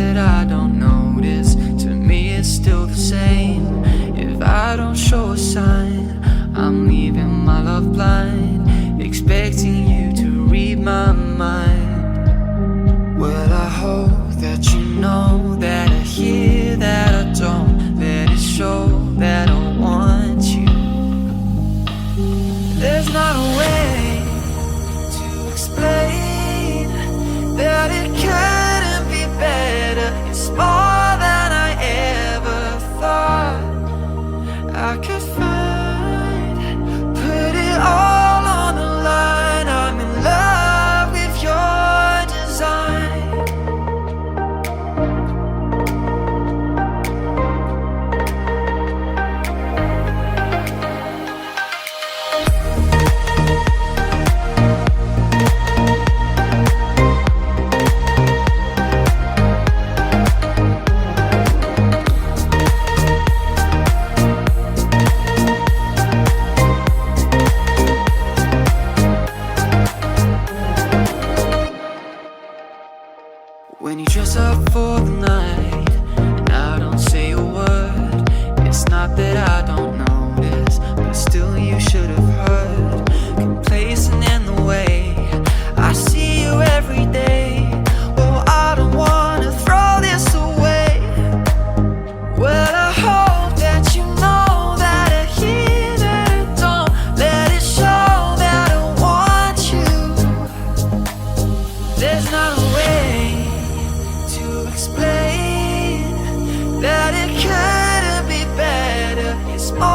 that I don't notice. To me it's still the same. If I don't show a sign, I'm leaving my love blind, expecting you to read my mind. Well, I hope that you know that I hear that I don't. Let it show that I want you. There's not a way to explain that it couldn't be better. It's more than I ever thought I could find. Put it all on the line. I'm in love with your design. When you dress up for the night and I don't say a word, it's not that I don't notice, but still you should have heard. Complacent in the way I see you every day. Oh, I don't wanna throw this away. Well, I hope that you know that I hear that I don't. Let it show that I want you. There's not a way to explain that it couldn't be better. It's more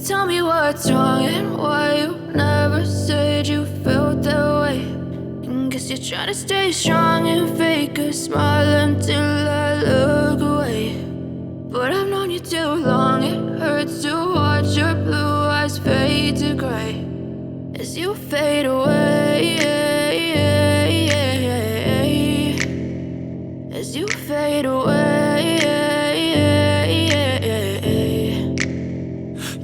tell me what's wrong and why you never said you felt that way. And guess you're trying to stay strong and fake a smile until I look away. But I've known you too long, it hurts to watch your blue eyes fade to gray as you fade away, as you fade away.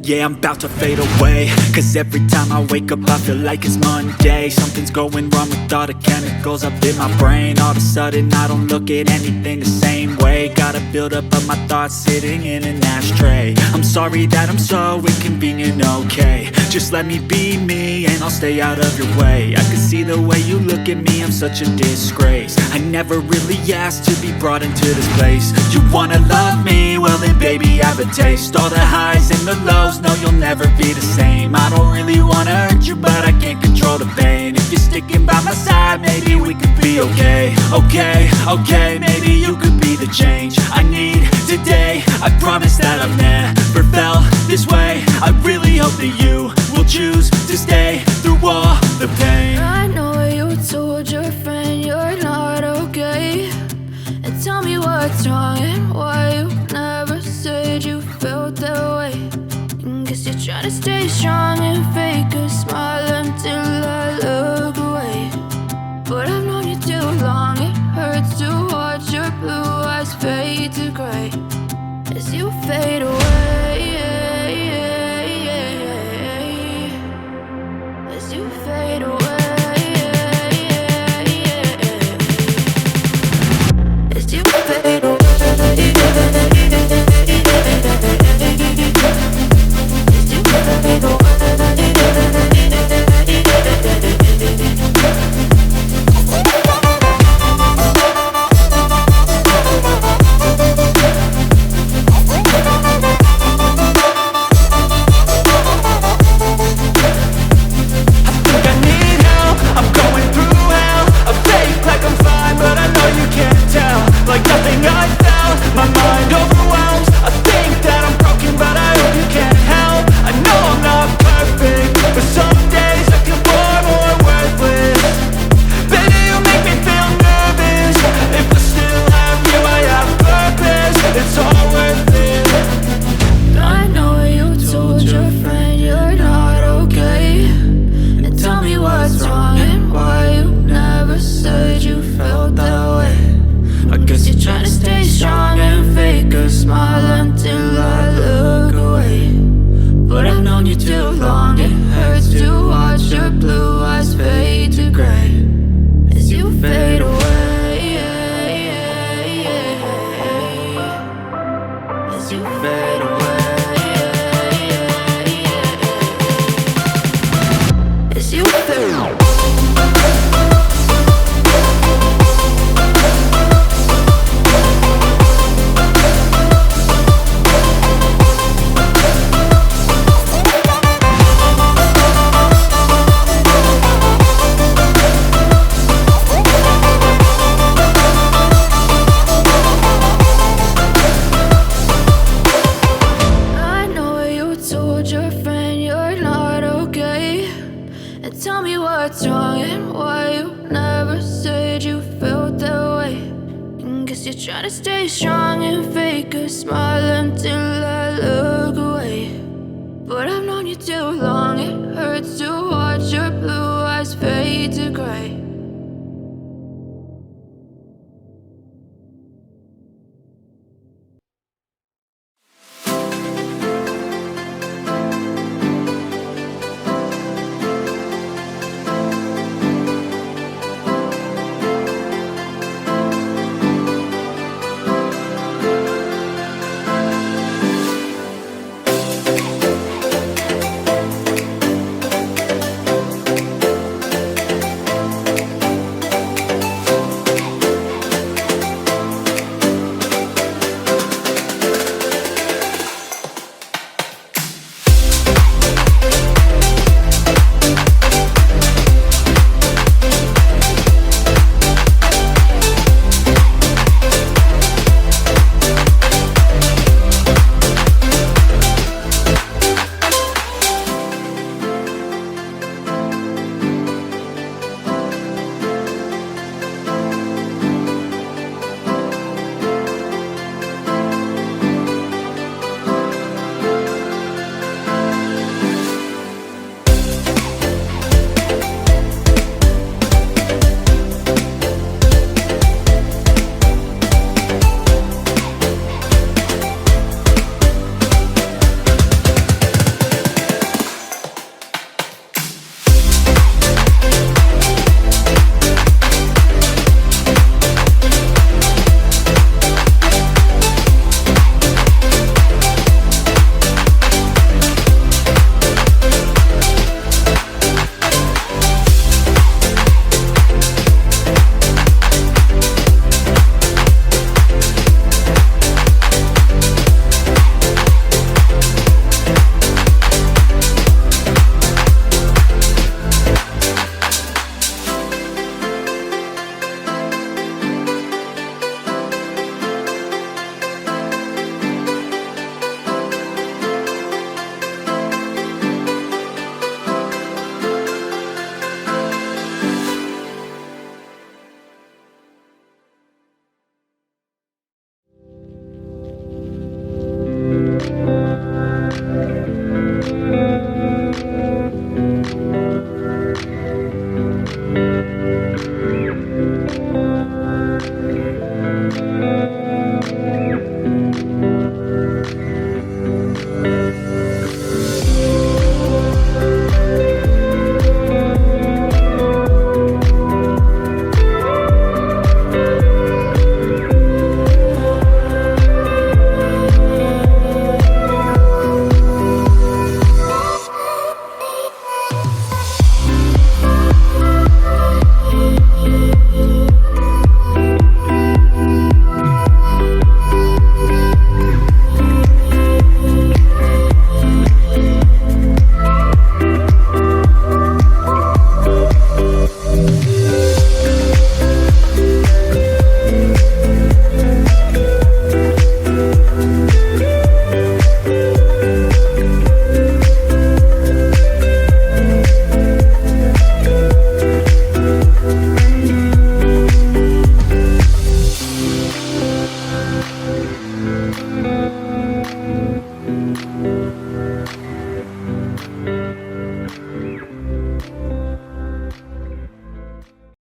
Yeah, I'm about to fade away, cause every time I wake up I feel like it's Monday. Something's going wrong with all the chemicals up in my brain. All of a sudden I don't look at anything the same way. Gotta build up of my thoughts sitting in an ashtray. I'm sorry that I'm so inconvenient, okay. Just let me be me and I'll stay out of your way. I can see the way you look at me, I'm such a disgrace. I never really asked to be brought into this place. You wanna love me? Well then baby I have a taste. All the highs and the lows, no you'll never be the same. I don't really wanna hurt you but I can't control the pain. If you're sticking by my side maybe we could be okay. Okay, maybe you could be the change I need today. I promise that I've never felt this way. I really hope that you will choose to stay through all the pain. I know you told your friend you're not okay, and tell me what's wrong and why you never said you felt that way. And guess you're trying to stay strong and fake a smile until I look away. But I've known you too long, it hurts to watch your blue eyes fade to gray as you fade away, as you fade away, as you fade away. Trying to stay strong and fake a smile until I look away. But I've known you too long, it hurts to watch your blue eyes fade to gray